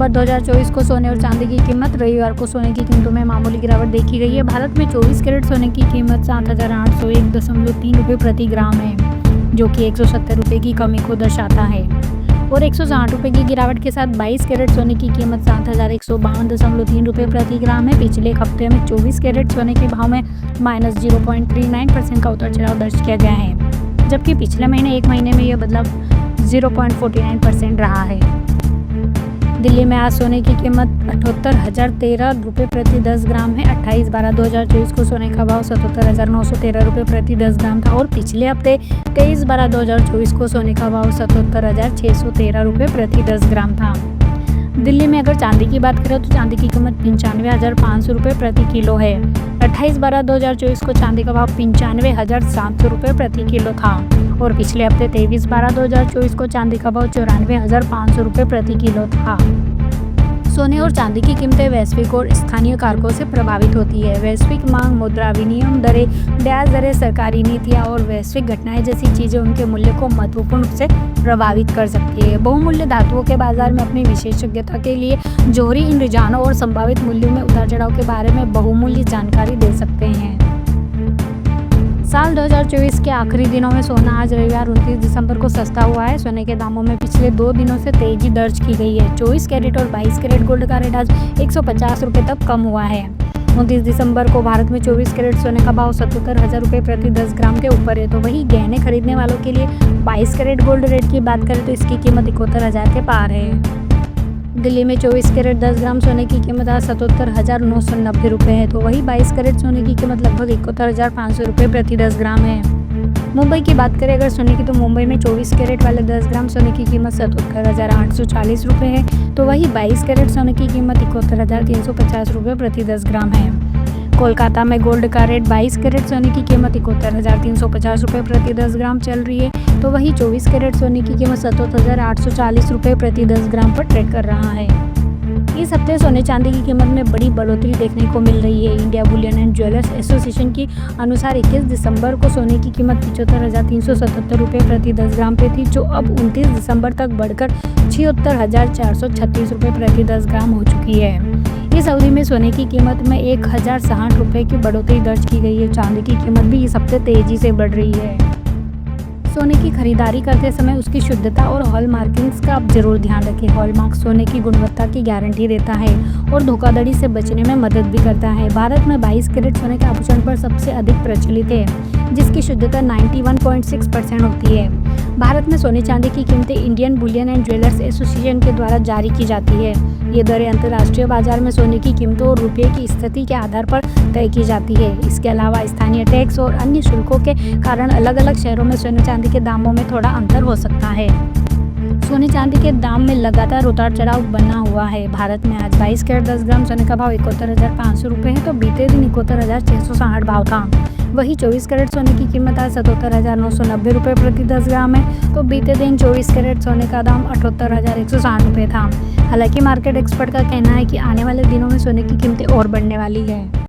दिसंबर 2024 को सोने और चांदी की कीमत। रविवार को सोने की कीमतों में मामूली गिरावट देखी गई है। भारत में 24 कैरेट सोने की कीमत 7,801.3 रुपये प्रति ग्राम है, जो कि 170 रुपये की कमी को दर्शाता है। और 160 रुपये की गिरावट के साथ 22 कैरेट सोने की कीमत 7,152.3 रुपये प्रति ग्राम है। पिछले एक हफ्ते में 24 कैरेट सोने के भाव में -0.39% का उतार चढ़ाव दर्ज किया गया है, जबकि पिछले महीने एक महीने में यह बदलाव 0.49% रहा है। दिल्ली में आज सोने की कीमत 78,013 रुपये प्रति 10 ग्राम है। 28/12/2024 को सोने का भाव 77,913 रुपये प्रति 10 ग्राम था और पिछले हफ्ते 23/12/2024 को सोने का भाव 77,613 रुपये प्रति 10 ग्राम था। दिल्ली में अगर चांदी की बात करें तो चांदी की कीमत 95,500 रुपये प्रति किलो है। 28/12/2024 को चांदी का भाव 95,700 रुपये प्रति किलो था और पिछले हफ्ते 23/12/2024 को चांदी का भाव 94,500 रुपये प्रति किलो था। सोने और चांदी की कीमतें वैश्विक और स्थानीय कारकों से प्रभावित होती है। वैश्विक मांग, मुद्रा विनिमय दरें, ब्याज दरें, सरकारी नीतियां और वैश्विक घटनाएं जैसी चीजें उनके मूल्य को महत्वपूर्ण रूप से प्रभावित कर सकती है। बहुमूल्य धातुओं के बाजार में अपनी विशेषज्ञता के लिए जौहरी इन रुझानों और संभावित मूल्यों में उतार चढ़ाव के बारे में बहुमूल्य जानकारी दे सकते हैं। साल 2024 के आखिरी दिनों में सोना आज रविवार 29 दिसंबर को सस्ता हुआ है। सोने के दामों में पिछले 2 दिनों से तेजी दर्ज की गई है। 24 कैरेट और 22 कैरेट गोल्ड का रेट आज 150 रुपये तक कम हुआ है। 29 दिसंबर को भारत में 24 कैरेट सोने का भाव 77,000 रुपये प्रति 10 ग्राम के ऊपर है। तो वहीं गहने खरीदने वालों के लिए 22 कैरेट गोल्ड रेट की बात करें तो इसकी कीमत 71,000 के पार है। दिल्ली में 24 कैरेट 10 ग्राम सोने की कीमत आज 77,990 रुपये है। तो वही 22 कैरेट सोने की कीमत लगभग 71,500 रुपये प्रति 10 ग्राम है। मुंबई की बात करें अगर सोने की तो मुंबई में 24 कैरेट वाले 10 ग्राम सोने की कीमत 77,840 रुपये है। तो वही 22 कैरेट सोने की कीमत 71,350 रुपये प्रति 10 ग्राम है। कोलकाता में गोल्ड का रेट 22 कैरेट सोने की कीमत 71,350 रुपये प्रति 10 ग्राम चल रही है। तो वही 24 कैरेट सोने की कीमत 77,840 रुपये प्रति 10 ग्राम पर ट्रेड कर रहा है। इस हफ्ते सोने चांदी की कीमत में बड़ी बढ़ोतरी देखने को मिल रही है। India Boolean and jewellers association के अनुसार 21 दिसंबर को सोने की कीमत 75,377 रुपये प्रति 10 ग्राम पे थी, जो अब 29 दिसंबर तक बढ़कर 76,436 रुपये प्रति 10 ग्राम हो चुकी है। इस अवधि में सोने की कीमत में 1,060 रुपये की बढ़ोतरी दर्ज की गई है। चांदी की कीमत भी इस हफ्ते तेजी से बढ़ रही है। सोने की खरीदारी करते समय उसकी शुद्धता और हॉलमार्किंग्स का आप जरूर ध्यान रखें। हॉलमार्क सोने की गुणवत्ता की गारंटी देता है और धोखाधड़ी से बचने में मदद भी करता है। भारत में 22 कैरेट सोने के आभूषण पर सबसे अधिक प्रचलित है, जिसकी शुद्धता 91.6% होती है। भारत में सोने चांदी की कीमतें Indian Boolean and jewellers association के द्वारा जारी की जाती है। ये दरें अंतर्राष्ट्रीय बाजार में सोने की कीमतों और रुपये की स्थिति के आधार पर तय की जाती है। इसके अलावा स्थानीय टैक्स और अन्य शुल्कों के कारण अलग अलग शहरों में सोने चांदी के दामों में थोड़ा अंतर हो सकता है। सोने चांदी के दाम में लगातार उतार चढ़ाव बना हुआ है। भारत में आज 22 कैरेट 10 ग्राम सोने का भाव 71,500 रुपये है, तो बीते दिन 71,660 भाव था। वही 24 कैरेट सोने की कीमत आज 77,990 रुपये प्रति 10 ग्राम है, तो बीते दिन 24 कैरेट सोने का दाम 78,160 रुपये था। हालांकि मार्केट एक्सपर्ट का कहना है कि आने वाले दिनों में सोने की कीमतें और बढ़ने वाली है।